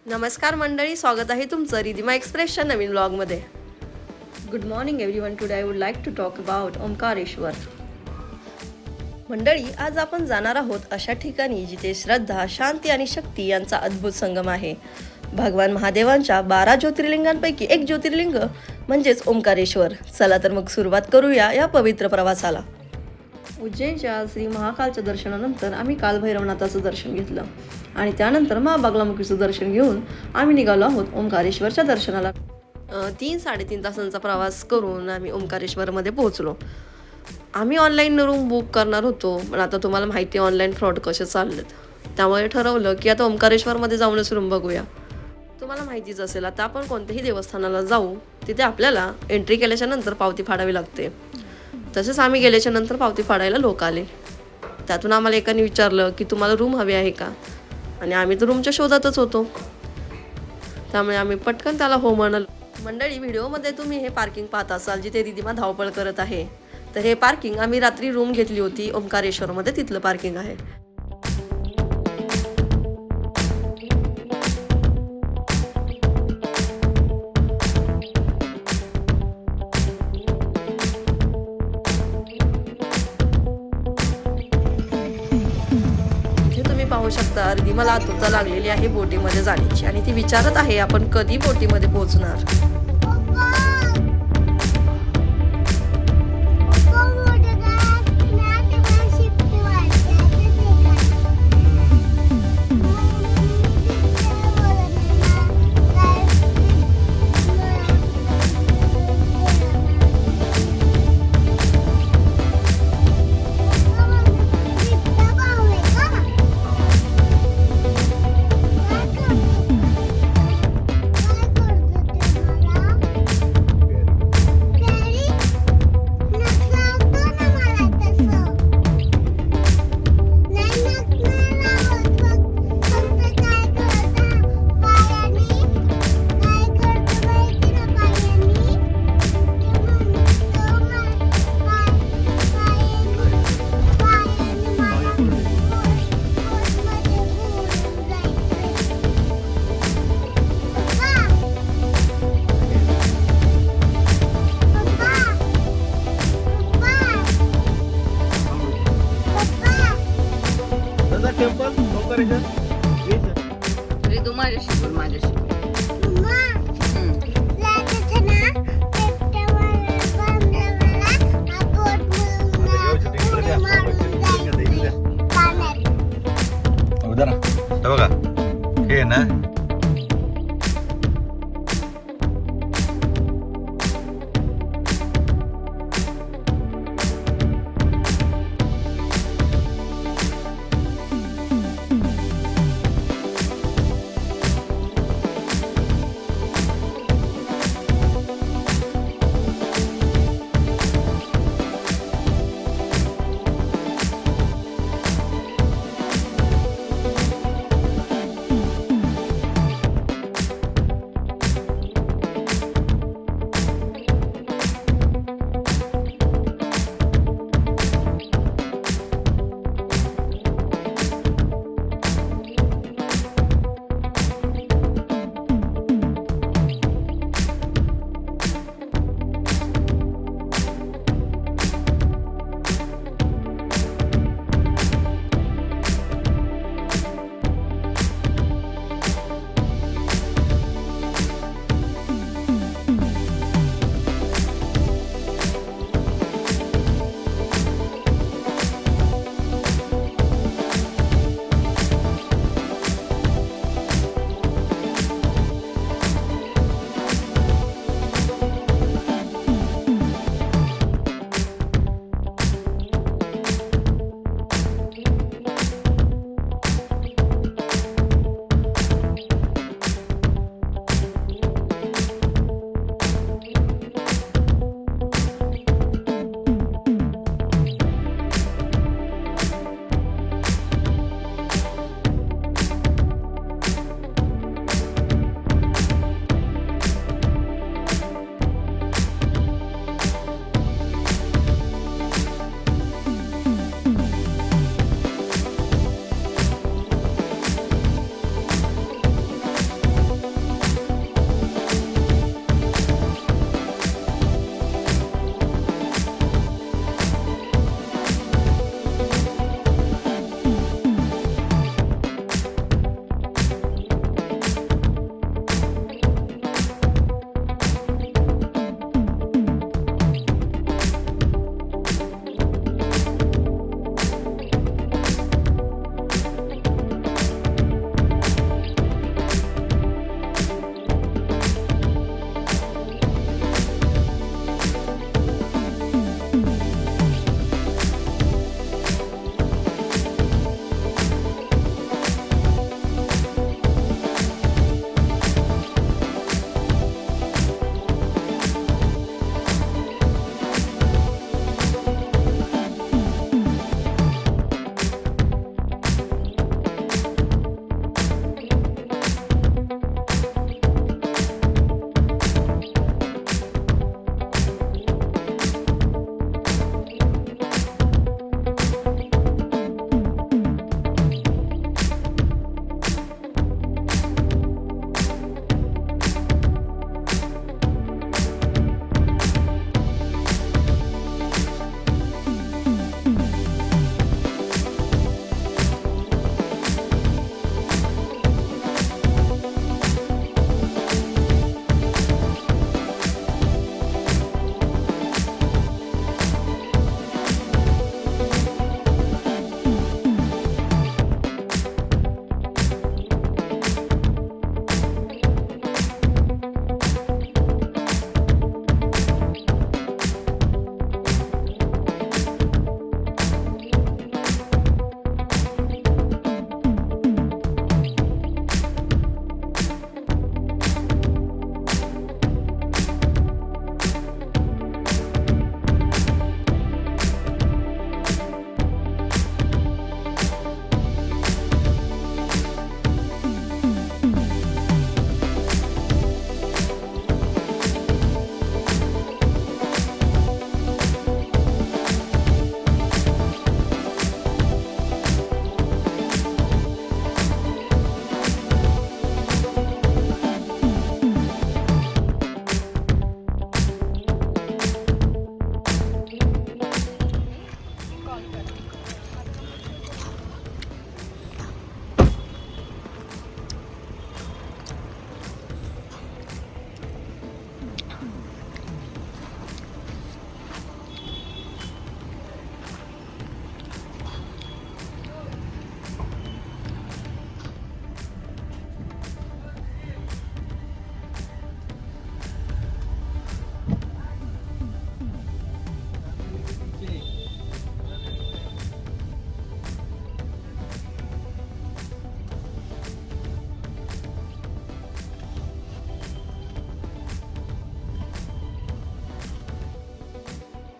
नमस्कार मंडळी, स्वागत आहे तुमचं रिधिमा एक्सप्रेसच्या नवीन ब्लॉगमध्ये. Good morning everyone. Today I would like to talk about Omkareshwar. मंडळी, आज आपण जाणार आहोत अशा ठिकाणी जिथे श्रद्धा, शांती आणि शक्ती यांचा अद्भुत संगम आहे. भगवान महादेवांच्या 12 ज्योतिर्लिंगांपैकी एक ज्योतिर्लिंग म्हणजेच ओंकारेश्वर. चला तर मग सुरुवात करूया या पवित्र प्रवासाला. उज्जैनच्या श्री महाकालच्या दर्शनानंतर आम्ही कालभैरवनाथाचं दर्शन घेतलं आणि त्यानंतर महाबागलामुखीचं दर्शन घेऊन आम्ही निघालो आहोत ओंकारेश्वरच्या दर्शनाला. 3-3.5 तासांचा प्रवास करून आम्ही ओंकारेश्वरमध्ये पोहोचलो. आम्ही ऑनलाईन रूम बुक करणार होतो, पण आता तुम्हाला माहिती आहे ऑनलाईन फ्रॉड कसे चाललेत. त्यामुळे ठरवलं की आता ओंकारेश्वरमध्ये जाऊनच रूम बघूया. तुम्हाला माहितीच असेल, आता आपण कोणत्याही देवस्थानाला जाऊ तिथे आपल्याला एंट्री केल्याच्या नंतर पावती फाडावी लागते. तसेच आम्ही गेल्याच्या नंतर पावती फाडायला लोक आले. त्यातून आम्हाला एकाने विचारलं की तुम्हाला रूम हवी आहे का, आणि आम्ही तर रूमच्या शोधातच होतो. त्यामुळे आम्ही पटकन त्याला हो म्हणालो. मंडळी, व्हिडिओमध्ये तुम्ही हे पार्किंग पाहत असाल जिथे रिधिमा धावपळ करत आहे, तर हे पार्किंग आम्ही रात्री रूम घेतली होती ओंकारेश्वरमध्ये, तिथलं पार्किंग आहे. पाहू शकता, रिधिमाला आतुरता लागलेली आहे बोटीमध्ये जाण्याची आणि ती विचारत आहे आपण कधी बोटीमध्ये पोहोचणार. बघा हे ना,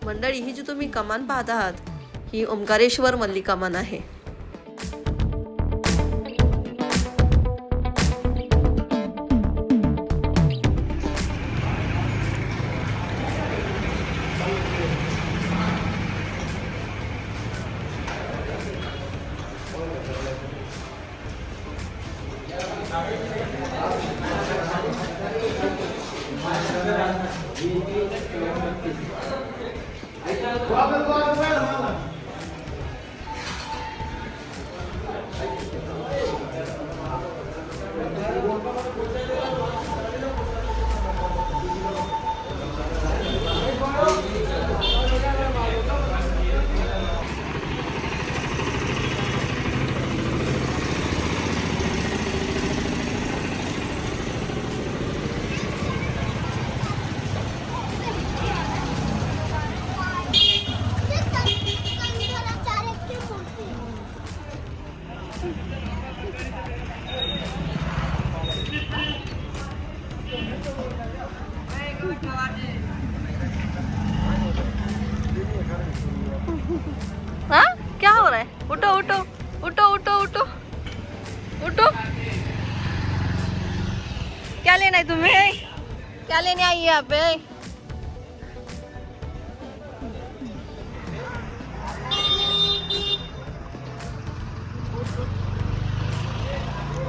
मंडळी, ही जी तुम्ही कमान पाहत आहात ही ओंकारेश्वर मधली कमान आहे. हाँ, क्या हो रहा है? उठो उठो उठो उठो उठो उठो. क्या लेना है तुम्हें? क्या लेने आई है यहाँ पे?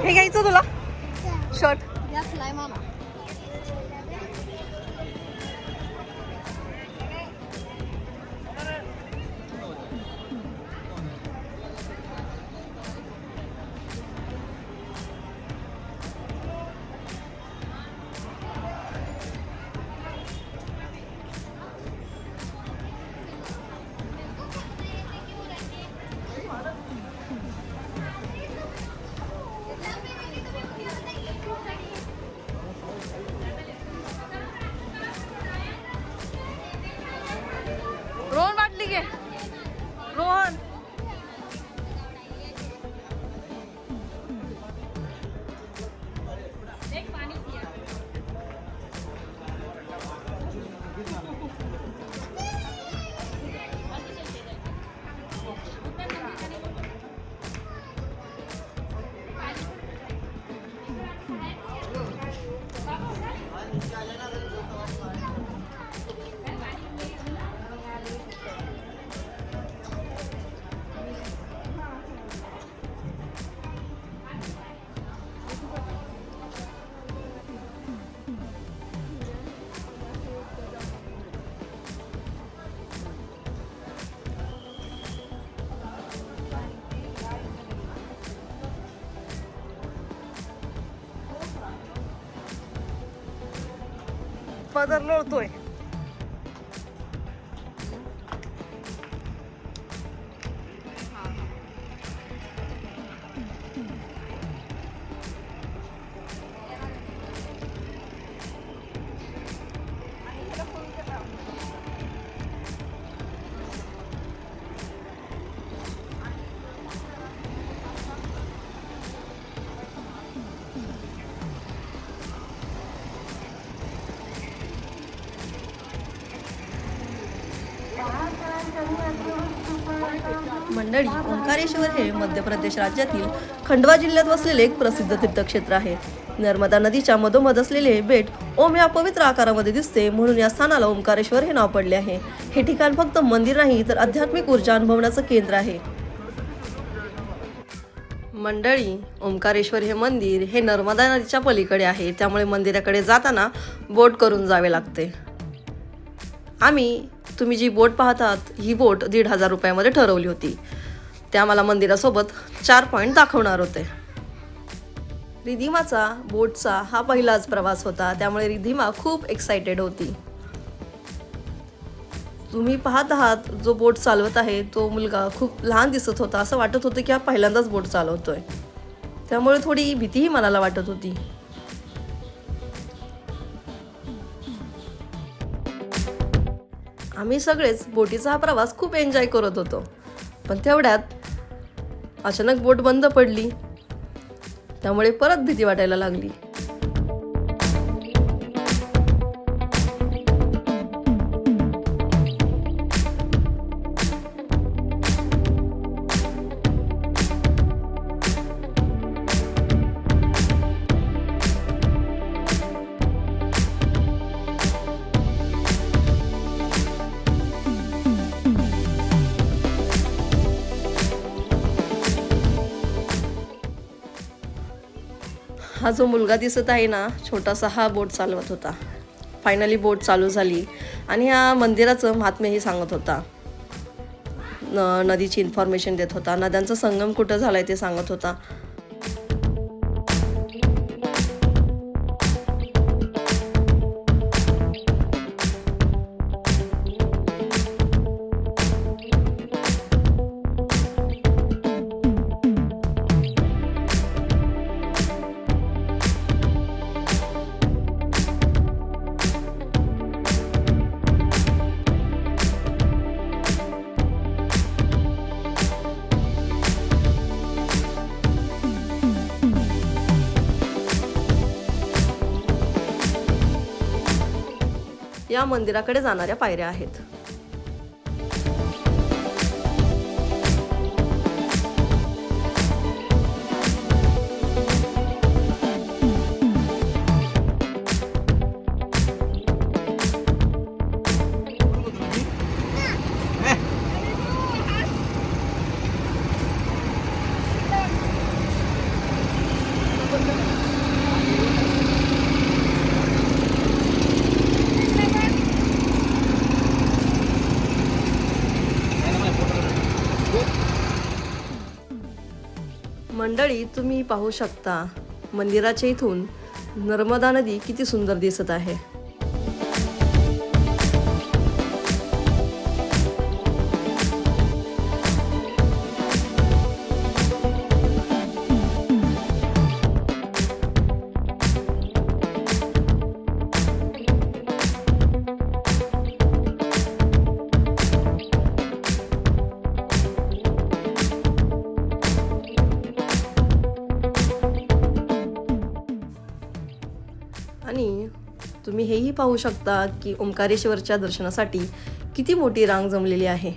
हे घ्यायचं तुला शर्ट. रोहन बाटली घे. रोहन, पदर लोळतोय. मंडळी, ओंकारेश्वर हे मध्य प्रदेश राज्यातील खंडवा जिल्ह्यात वसलेले एक प्रसिद्ध तीर्थक्षेत्र आहे. नर्मदा नदीच्या मधोमध असलेले हे बेट ओम या पवित्र आकारामध्ये दिसते, म्हणून या स्थानाला ओंकारेश्वर हे नाव पडले आहे. हे ठिकाण फक्त मंदिर नाही तर आध्यात्मिक ऊर्जा अनुभवण्याचं केंद्र आहे. मंडळी, ओंकारेश्वर हे मंदिर हे नर्मदा नदीच्या पलीकडे आहे, त्यामुळे मंदिराकडे जाताना बोट करून जावे लागते. तुम्ही जी बोट पाहतात ही बोट 1,500 रुपयामध्ये ठरवली होती. त्या मला मंदिरासोबत 4 पॉइंट दाखवणार होते. रिधिमाचा बोटचा हा पहिलाच प्रवास होता, त्यामुळे रिधिमा खूप एक्साइटेड होती. तुम्ही पाहत आहात जो बोट चालवत आहे तो मुलगा खूप लहान दिसत होता. असं वाटत होतं की हा पहिल्यांदाच बोट चालवतोय, त्यामुळे थोडी भीतीही मनाला वाटत होती. आम्ही सगळेच बोटीचा हा प्रवास खूप एन्जॉय करत होतो. पण तेवढ्यात अचानक बोट बंद पडली, त्यामुळे परत भीती वाटायला लागली. हा जो मुलगा दिसत आहे ना, छोटासा, हा बोट चालवत होता. फायनली बोट चालू झाली आणि ह्या मंदिराचं महात्म्यही सांगत होता. नदीची इन्फॉर्मेशन देत होता, नद्यांचा संगम कुठं झालाय ते सांगत होता. या मंदिराकडे जाणाऱ्या पायऱ्या आहेत. मंडळी, तुम्ही पाहू शकता मंदिराच्या इथून नर्मदा नदी किती सुंदर दिसत आहे. आणि तुम्ही हेही पाहू शकता की ओंकारेश्वरच्या दर्शनासाठी किती मोठी रांग जमलेली आहे.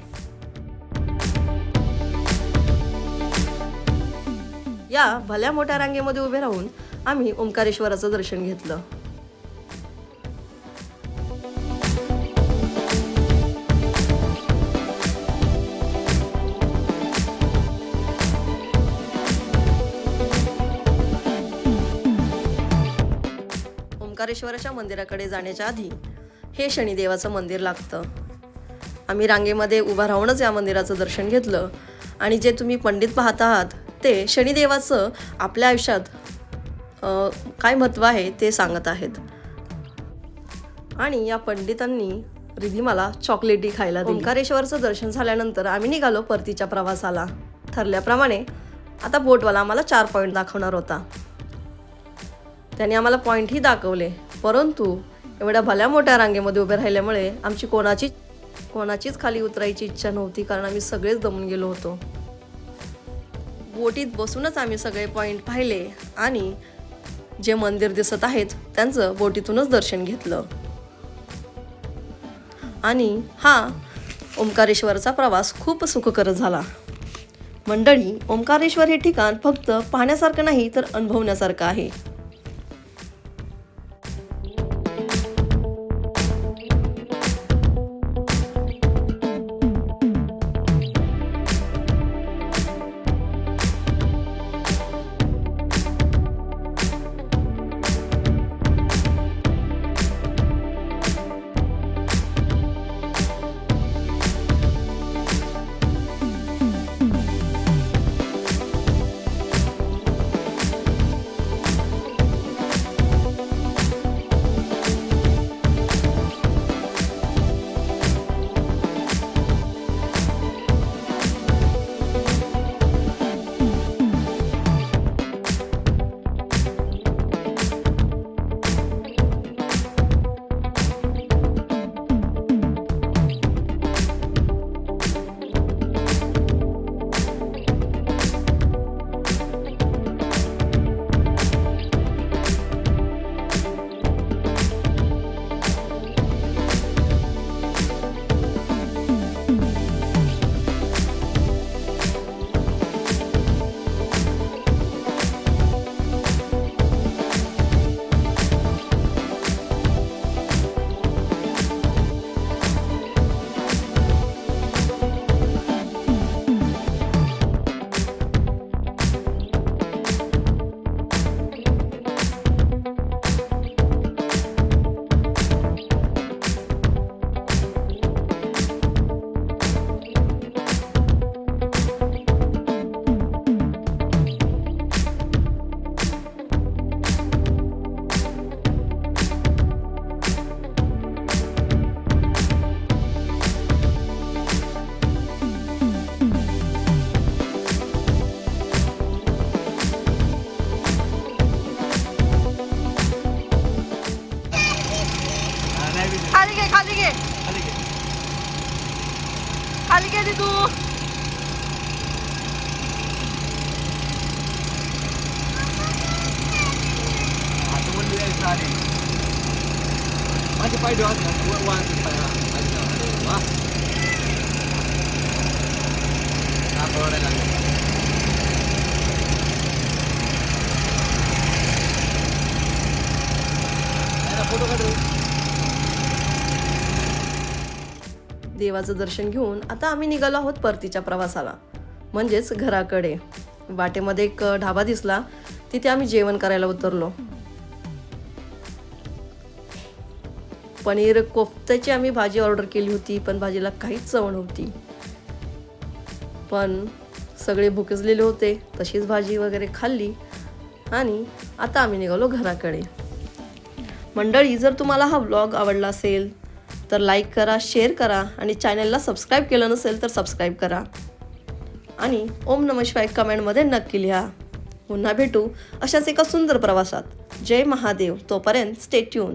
या भल्या मोठ्या रांगेमध्ये उभे राहून आम्ही ओंकारेश्वराचं दर्शन घेतलं. ओंकारेश्वराच्या मंदिराकडे जाण्याच्या आधी हे शनिदेवाचं मंदिर लागतं. आम्ही रांगेमध्ये उभा राहूनच या मंदिराचं दर्शन घेतलं आणि जे तुम्ही पंडित पाहत आहात ते शनिदेवाचं आपल्या आयुष्यात काय महत्त्व आहे ते सांगत आहेत. आणि या पंडितांनी रिधिमाला चॉकलेटी खायला दिली. ओंकारेश्वरचं दर्शन झाल्यानंतर आम्ही निघालो परतीच्या प्रवासाला. ठरल्याप्रमाणे आता बोटवाला आम्हाला 4 पॉईंट दाखवणार होता. त्याने आम्हाला पॉईंटही दाखवले, परंतु एवढ्या भल्या मोठ्या रांगेमध्ये उभे राहिल्यामुळे आमची कोणाचीच खाली उतरायची इच्छा नव्हती, कारण आम्ही सगळेच दमून गेलो होतो. बोटीत बसूनच आम्ही सगळे पॉईंट पाहिले आणि जे मंदिर दिसत आहेत त्यांचं बोटीतूनच दर्शन घेतलं. आणि हा ओंकारेश्वरचा प्रवास खूप सुखकर झाला. मंडळी, ओंकारेश्वर हे ठिकाण फक्त पाहण्यासारखं नाही तर अनुभवण्यासारखं आहे. रे तू? आता म्हणली जायचं आली. माझे पाय ठेवा वर वाजत पाय. अरे वा. नाक ओरडायला लागलं. याला फोटो काढू. देवाचं दर्शन घेऊन आता आम्ही निघालो आहोत परतीच्या प्रवासाला, म्हणजेच घराकडे. वाटेमध्ये एक ढाबा दिसला, तिथे आम्ही जेवण करायला उतरलो. पनीर कोफ्त्याची आम्ही भाजी ऑर्डर केली होती, पण भाजीला काहीच चव नव्हती. पण सगळे भुकेजलेले होते, तशीच भाजी वगैरे खाल्ली आणि आता आम्ही निघालो घराकडे. मंडळी, जर तुम्हाला हा व्लॉग आवडला असेल तर लाईक करा, शेअर करा आणि चॅनलला सबस्क्राईब केलं नसेल तर सबस्क्राईब करा. आणि ओम नमः शिवाय कमेंटमध्ये नक्की लिहा. पुन्हा भेटू अशाच एका सुंदर प्रवासात. जय महादेव. तोपर्यंत स्टे ट्यून.